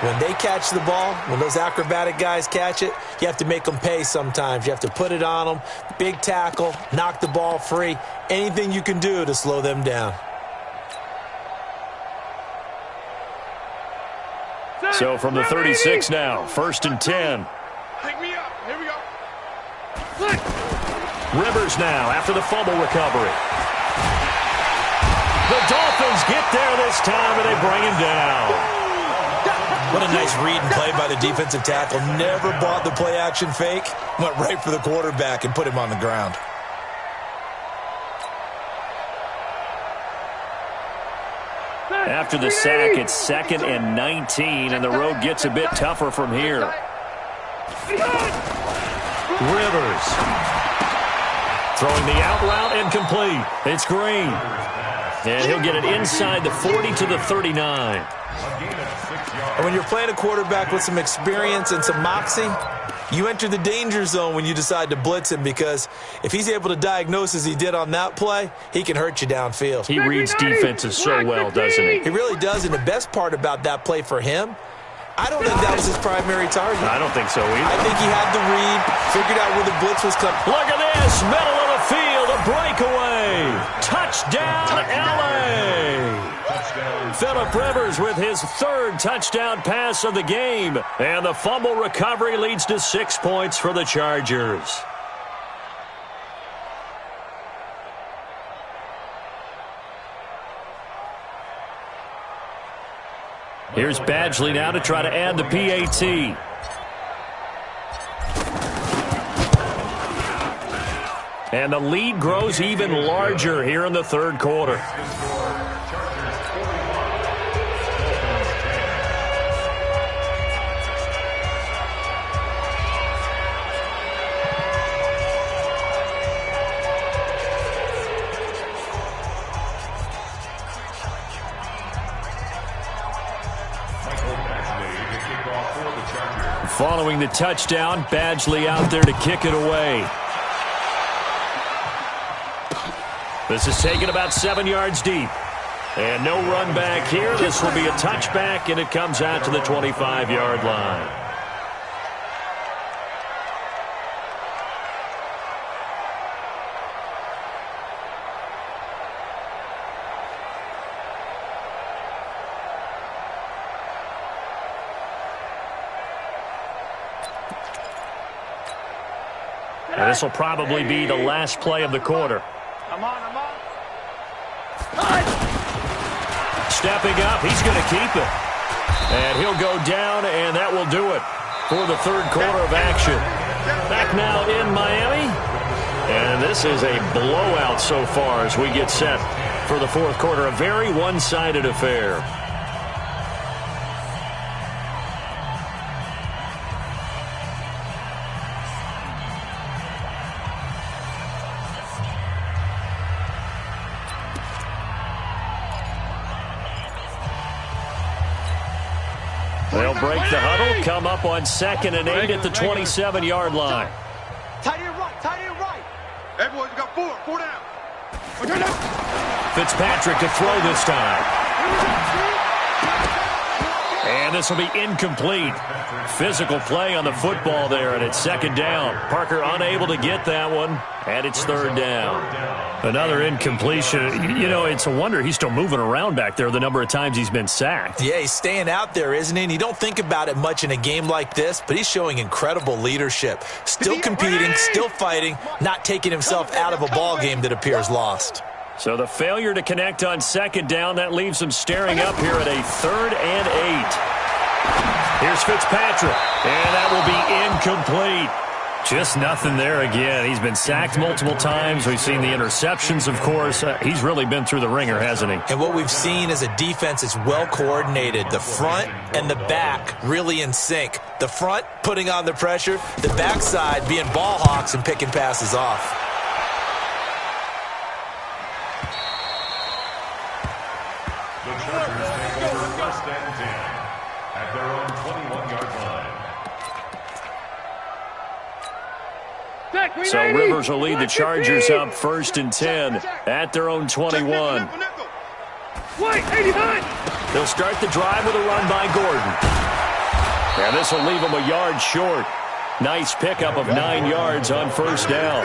when they catch the ball, when those acrobatic guys catch it, you have to make them pay sometimes. You have to put it on them, big tackle, knock the ball free, anything you can do to slow them down. So from the 36 now, 1st and 10. Pick me up. Here we go. Rivers now after the fumble recovery. The Dolphins get there this time, and they bring him down. What a nice read and play by the defensive tackle. Never bought the play-action fake. Went right for the quarterback and put him on the ground. After the sack, it's 2nd and 19, and the road gets a bit tougher from here. Rivers throwing the out route incomplete. It's Green. And he'll get it inside the 40 to the 39. And when you're playing a quarterback with some experience and some moxie, you enter the danger zone when you decide to blitz him, because if he's able to diagnose as he did on that play, he can hurt you downfield. He reads defenses so well, doesn't he? He really does, and the best part about that play for him, I don't think that was his primary target. I don't think so either. I think he had the read, figured out where the blitz was coming. Look at this, middle of the field, a breakaway. Touchdown, LA. Phillip Rivers with his 3rd touchdown pass of the game. And the fumble recovery leads to 6 points for the Chargers. Here's Badgley now to try to add the PAT. And the lead grows even larger here in the 3rd quarter. Following the touchdown, Badgley out there to kick it away. This is taken about 7 yards deep. And no run back here. This will be a touchback, and it comes out to the 25-yard line. And this will probably be the last play of the quarter. I'm on. Stepping up, he's going to keep it. And he'll go down, and that will do it for the 3rd quarter of action. Back now in Miami. And this is a blowout so far as we get set for the 4th quarter. A very one-sided affair. They'll break the huddle, come up on 2nd and 8 at the 27-yard line. Tight end right. Hey, boys, you got 4 down. Fitzpatrick to throw this time. And this will be incomplete. Physical play on the football there, and it's 2nd down. Parker unable to get that one, and it's 3rd down. Another incompletion. You know, it's a wonder he's still moving around back there the number of times he's been sacked. Yeah, he's staying out there, isn't he? And you don't think about it much in a game like this, but he's showing incredible leadership. Still competing, still fighting, not taking himself out of a ball game that appears lost. So the failure to connect on 2nd down, that leaves him staring up here at a 3rd and 8. Here's Fitzpatrick, and that will be incomplete. Just nothing there again. He's been sacked multiple times. We've seen the interceptions, of course. He's really been through the ringer, hasn't he? And what we've seen is a defense that's well coordinated. The front and the back really in sync. The front putting on the pressure, the backside being ball hawks and picking passes off. The Chargers take over first and 10 at their own 21-yard line. So Rivers will lead the Chargers up first and 10 at their own 21. They'll start the drive with a run by Gordon. And this will leave them a yard short. Nice pickup of 9 yards on first down.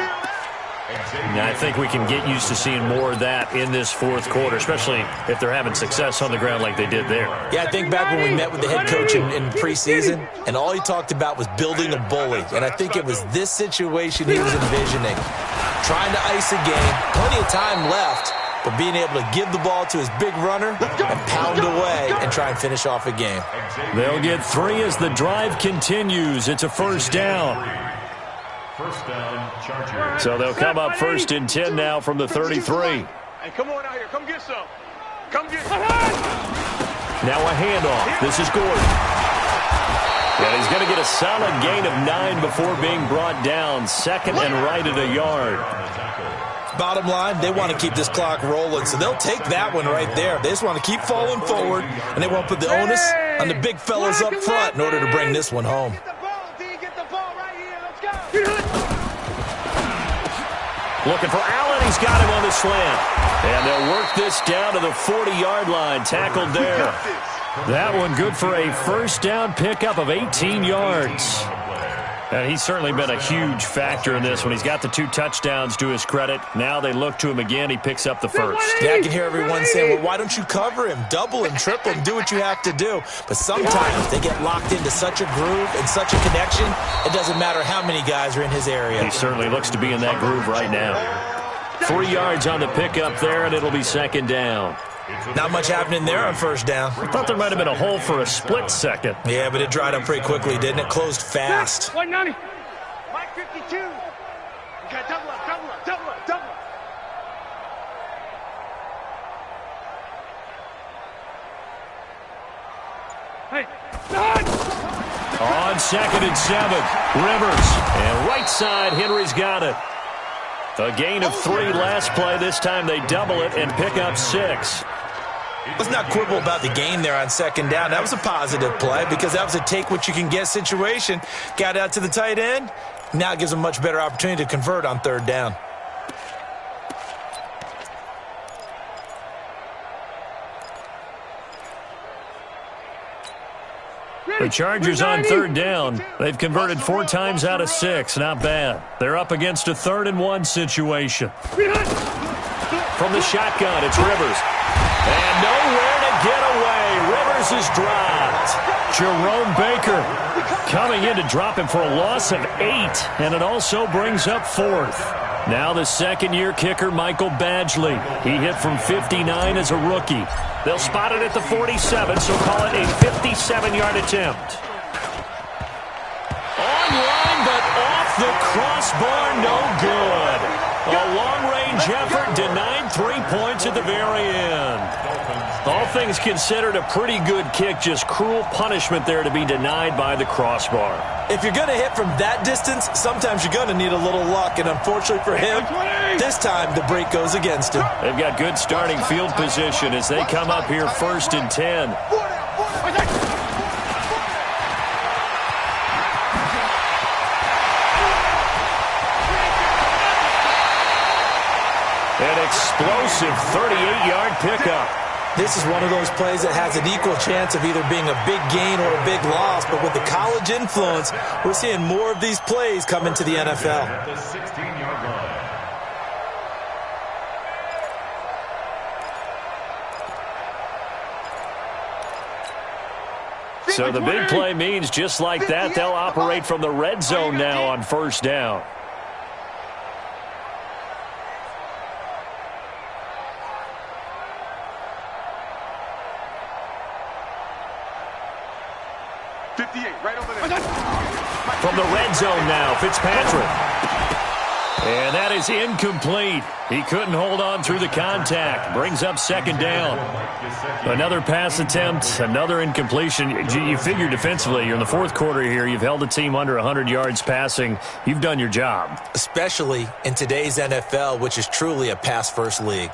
And I think we can get used to seeing more of that in this fourth quarter, especially if they're having success on the ground like they did there. Yeah, I think back when we met with the head coach in preseason, and all he talked about was building a bully. And I think it was this situation he was envisioning. Trying to ice a game, plenty of time left, but being able to give the ball to his big runner and pound away and try and finish off a game. They'll get 3 as the drive continues. It's a first down. First down, Chargers. So they'll come up first and 10 now from the 33. Hey, come on out here. Come get some. Come get some. Now a handoff. This is Gordon. And he's going to get a solid gain of 9 before being brought down. Second and right at a yard. Bottom line, they want to keep this clock rolling, so they'll take that one right there. They just want to keep falling forward, and they won't put the onus on the big fellas up front in order to bring this one home. Looking for Allen. He's got him on the slant. And they'll work this down to the 40-yard line. Tackled there. That one good for a first down pickup of 18 yards. And he's certainly been a huge factor in this one. He's got the 2 touchdowns to his credit. Now they look to him again. He picks up the first. Yeah, I can hear everyone saying, well, why don't you cover him, double him, triple him, do what you have to do. But sometimes they get locked into such a groove and such a connection, it doesn't matter how many guys are in his area. He certainly looks to be in that groove right now. 3 yards on the pickup there, and it'll be second down. Not much happening there on first down. I thought there might have been a hole for a split second. Yeah, but it dried up pretty quickly, didn't it? Closed fast. 190. Mike 52. You got double up, double up, double up, double up. Hey, done. On second and 7, Rivers. And right side, Henry's got it. A gain of 3 last play. This time they double it and pick up 6. Let's not quibble about the gain there on second down. That was a positive play because that was a take-what-you-can-get situation. Got out to the tight end. Now it gives them a much better opportunity to convert on third down. The Chargers on third down. They've converted 4 times out of 6. Not bad. They're up against a 3rd and 1 situation. From the shotgun, it's Rivers. And nowhere to get away. Rivers is dropped. Jerome Baker coming in to drop him for a loss of 8. And it also brings up 4th. Now the second-year kicker, Michael Badgley. He hit from 59 as a rookie. They'll spot it at the 47, so call it a 57-yard attempt. Online, but off the crossbar, no good. A long-range effort denied 3 points at the very end. All things considered, a pretty good kick, just cruel punishment there to be denied by the crossbar. If you're going to hit from that distance, sometimes you're going to need a little luck, and unfortunately for him, this time the break goes against him. They've got good starting field position as they come up here first and 10. An explosive 38-yard pickup. This is one of those plays that has an equal chance of either being a big gain or a big loss, but with the college influence, we're seeing more of these plays come into the NFL. At the 16-yard line. So the big play means just like that, they'll operate from the red zone now on first down. 58, right over there. From the red zone now, Fitzpatrick. And that is incomplete. He couldn't hold on through the contact. Brings up second down. Another pass attempt, another incompletion. You figure defensively, you're in the fourth quarter here. You've held the team under 100 yards passing. You've done your job. Especially in today's NFL, which is truly a pass-first league.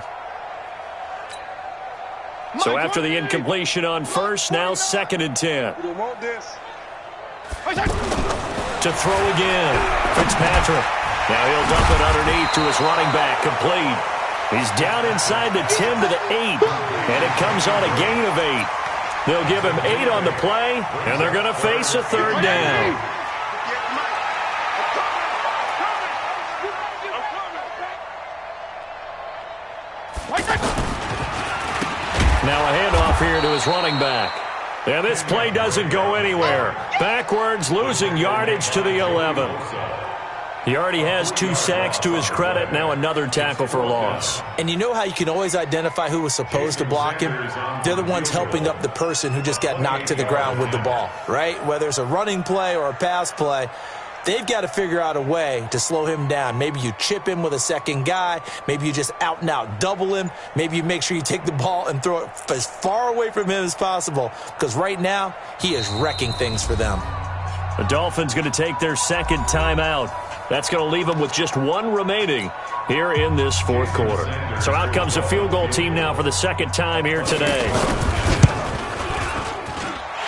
So after the incompletion on first, now 2nd and 10. To throw again, Fitzpatrick. Now he'll dump it underneath to his running back, complete. He's down inside the 10 to the 8, and it comes on a gain of 8. They'll give him 8 on the play, and they're going to face a third down. Now a handoff here to his running back. And this play doesn't go anywhere. Backwards, losing yardage to the 11. He already has 2 sacks to his credit. Now another tackle for a loss. And you know how you can always identify who was supposed to block him? They're the ones helping up the person who just got knocked to the ground with the ball, right? Whether it's a running play or a pass play, they've got to figure out a way to slow him down. Maybe you chip him with a second guy. Maybe you just out-and-out double him. Maybe you make sure you take the ball and throw it as far away from him as possible, because right now he is wrecking things for them. The Dolphins going to take their second timeout. That's going to leave them with just 1 remaining here in this fourth quarter. So out comes a field goal team now for the second time here today.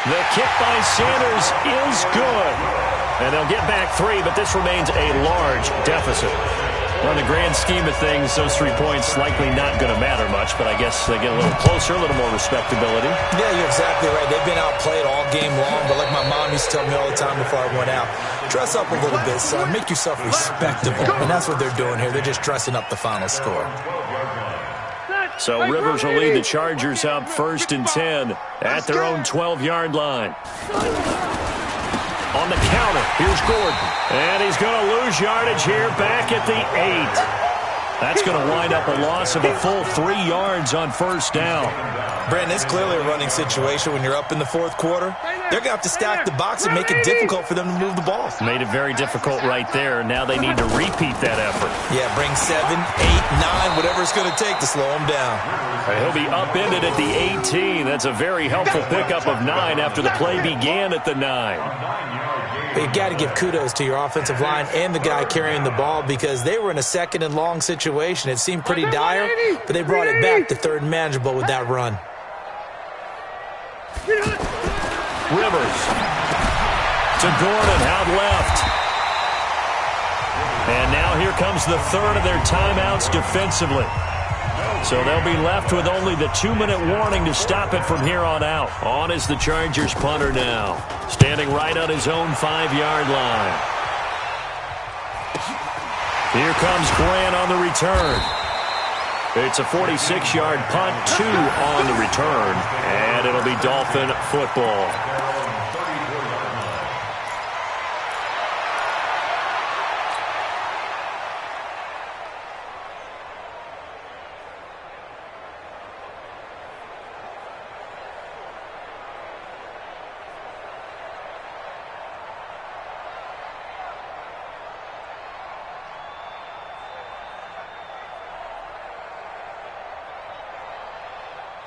The kick by Sanders is good. And they'll get back 3, but this remains a large deficit. On the grand scheme of things, those 3 points likely not going to matter much, but I guess they get a little closer, a little more respectability. Yeah, you're exactly right. They've been outplayed all game long, but like my mom used to tell me all the time before I went out, dress up a little bit, son. Make yourself respectable. And that's what they're doing here. They're just dressing up the final score. So Rivers will lead the Chargers up 1st and 10 at their own 12-yard line. On the counter, here's Gordon. And he's going to lose yardage here back at the 8. That's going to wind up a loss of a full 3 yards on first down. Brandon, it's clearly a running situation when you're up in the fourth quarter. They're going to have to stack the box and make it difficult for them to move the ball. Made it very difficult right there. Now they need to repeat that effort. Yeah, bring 7, 8, 9, whatever it's going to take to slow him down. He'll be upended at the 18. That's a very helpful pickup of 9 after the play began at the 9. You got to give kudos to your offensive line and the guy carrying the ball, because they were in a 2nd and long situation. It seemed pretty dire, but they brought it back to 3rd and manageable with that run. Rivers to Gordon out left. And now here comes the 3rd of their timeouts defensively. So they'll be left with only the 2-minute warning to stop it from here on out. On is the Chargers punter now, standing right on his own 5-yard line. Here comes Grant on the return. It's a 46-yard punt, 2 on the return, and it'll be Dolphin football.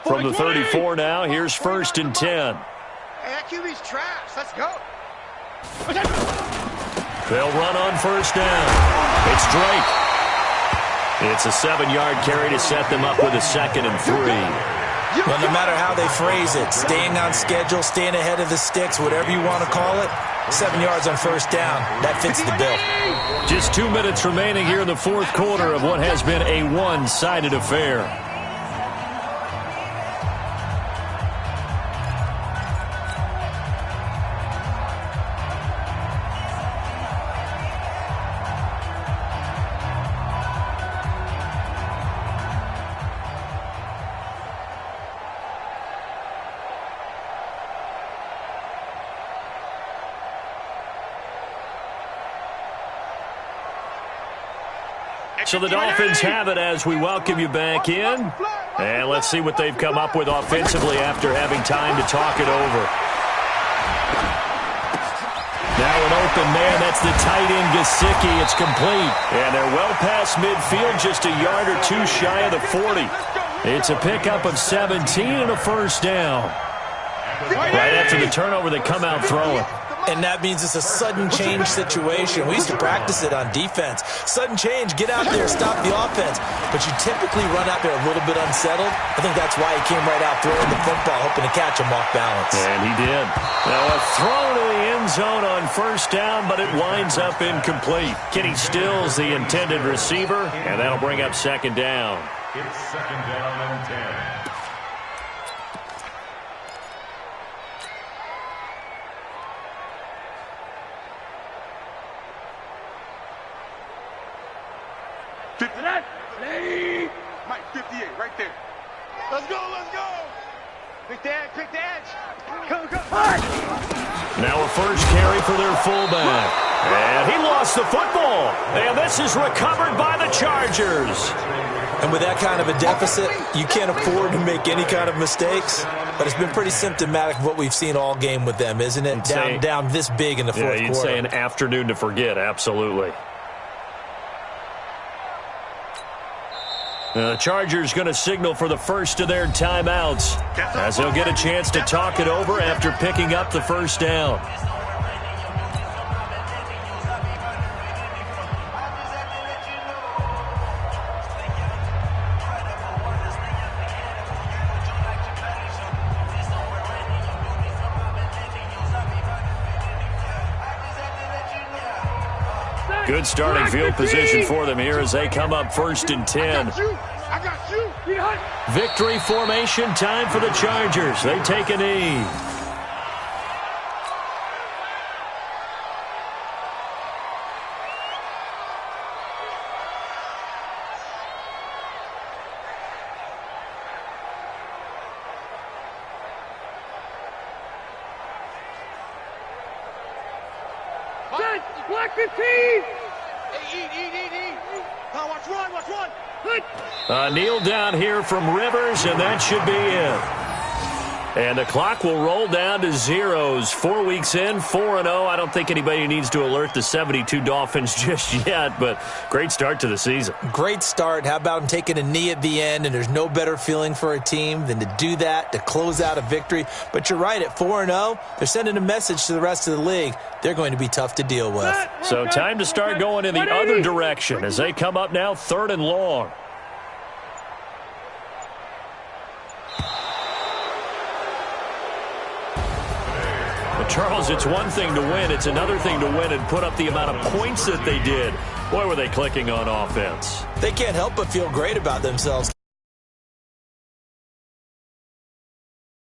From the 34 now, here's 1st and 10. Hey, that QB's trash. Let's go. They'll run on first down. It's Drake. It's a 7-yard carry to set them up with a 2nd and 3. Well, no matter how they phrase it, staying on schedule, staying ahead of the sticks, whatever you want to call it, 7 yards on first down, that fits the bill. Just 2 minutes remaining here in the fourth quarter of what has been a one-sided affair. So the Dolphins have it as we welcome you back in. And let's see what they've come up with offensively after having time to talk it over. Now an open man. That's the tight end, Gesicki. It's complete. And they're well past midfield, just a yard or two shy of the 40. It's a pickup of 17 and a first down. Right after the turnover, they come out throwing. And that means it's a sudden change situation. We used to practice it on defense. Sudden change, get out there, stop the offense. But you typically run out there a little bit unsettled. I think that's why he came right out throwing the football, hoping to catch him off balance. And he did. Now a throw to the end zone on first down, but it winds up incomplete. Kenny Stills, the intended receiver, and that'll bring up second down. It's second down and 10. Mike, 58, right there. Let's go, let's go. Pick the edge, pick the edge. Come. Now a first carry for their fullback. And he lost the football. And this is recovered by the Chargers. And with that kind of a deficit, you can't afford to make any kind of mistakes. But it's been pretty symptomatic of what we've seen all game with them, isn't it? Down this big in the fourth quarter. Yeah, you'd say an afternoon to forget, absolutely. The Chargers going to signal for the first of their timeouts as they'll get a chance to talk it over after picking up the first down. Good starting field position for them here as they come up 1st and 10. I got you. Victory formation time for the Chargers. They take a knee. Black 15! Eat. Now watch one. A kneel down here from Rivers, and that should be it. And the clock will roll down to zeros. 4 weeks in, 4-0. I don't think anybody needs to alert the 72 Dolphins just yet, but great start to the season. Great start. How about him taking a knee at the end? And there's no better feeling for a team than to do that, to close out a victory. But you're right, at 4-0, they're sending a message to the rest of the league. They're going to be tough to deal with. So time to start going in the other direction as they come up now 3rd and long. Charles, it's one thing to win. It's another thing to win and put up the amount of points that they did. Boy, were they clicking on offense. They can't help but feel great about themselves,